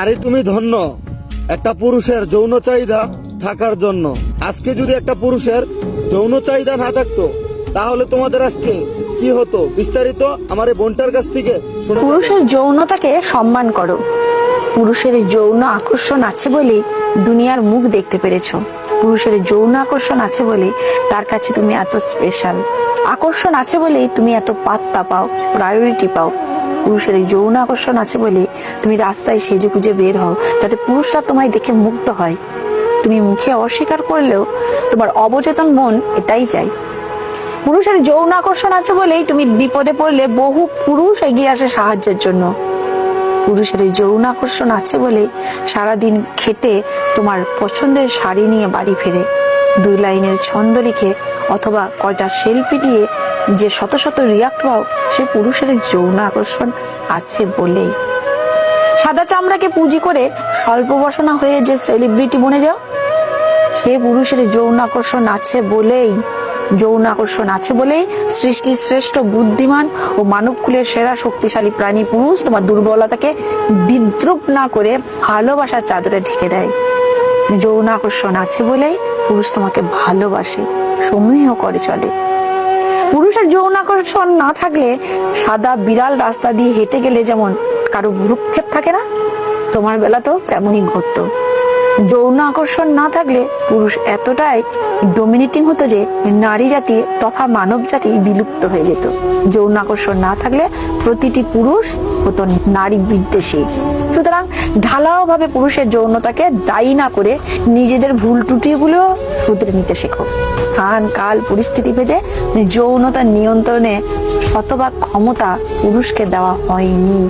নারী তুমি ধন্য একটা পুরুষের যৌন চাহিদা থাকার জন্য। আজকে যদি একটা পুরুষের যৌন চাহিদা না থাকতো তাহলে তোমাদের আজকে কি হতো বিস্তারিত আমার এই বোনটার কাছ থেকে শুনে। পুরুষের যৌনতাকে সম্মান করো। পুরুষের যৌন আকর্ষণ আছে বলেই দুনিয়ার মুখ দেখতে পেরেছো। পুরুষের যৌন আকর্ষণ আছে বলে তার কাছে তুমি এত স্পেশাল। আকর্ষণ আছে বলেই তুমি এত পাত্তা পাও, প্রায়োরিটি পাও। পুরুষের যৌন আকর্ষণ আছে বলে তুমি রাস্তায় সেজে গুজে বের হও, যাতে পুরুষরা তোমায় দেখে মুগ্ধ হয়। তুমি মুখে অস্বীকার করলেও তোমার অবচেতন মন এটাই চাই। পুরুষের যৌন আকর্ষণ আছে বলেই তুমি বিপদে পড়লে বহু পুরুষ এগিয়ে আসে সাহায্যের জন্য। পুরুষের যৌন আকর্ষণ আছে বলে সারাদিন খেটে তোমার পছন্দের শাড়ি নিয়ে বাড়ি ফেরে। 2 লাইনের ছন্দ লিখে অথবা কয়টা সেলফি দিয়ে যে শত শত রিয়াক্ট পাও, সে পুরুষের যৌন আকর্ষণ আছে বলেই। সাদা চামড়াকে পুঁজি করে স্বল্প বসনা হয়ে যে সেলিব্রিটি বনে যাও, সে পুরুষের যৌন আকর্ষণ আছে বলেই। যৌন আকর্ষণ আছে বলেই সৃষ্টির শ্রেষ্ঠ বুদ্ধিমান ও মানবকুলের সেরা শক্তিশালী প্রাণী পুরুষ তোমার দুর্বলতাকে বিদ্রুপ না করে ভালোবাসার চাদরে ঢেকে দেয়। যৌন আকর্ষণ আছে বলেই পুরুষ তোমাকে ভালোবাসে, সমীহ করে চলে। পুরুষের যৌন আকর্ষণ না থাকলে সাদা বিড়াল রাস্তা দিয়ে হেঁটে গেলে যেমন কারো ভ্রুক্ষেপ থাকে না, তোমার বেলা তো তেমনই ঘটতো। যৌন আকর্ষণ না থাকলে পুরুষ এতটাই ডমিনেটিং হতো যে নারী জাতি তথা মানব জাতি বিলুপ্ত হয়ে যেত। যৌন আকর্ষণ না থাকলে প্রতিটি পুরুষ হতো নারী বিদ্বেষী। সুতরাং ঢালাও ভাবে পুরুষের যৌনতাকে দায়ী না করে নিজেদের ভুল ত্রুটিগুলো শুধরে নিতে শেখো। স্থান কাল পরিস্থিতি ভেদে যৌনতা নিয়ন্ত্রণে শতভাগ ক্ষমতা পুরুষকে দেওয়া হয়নি।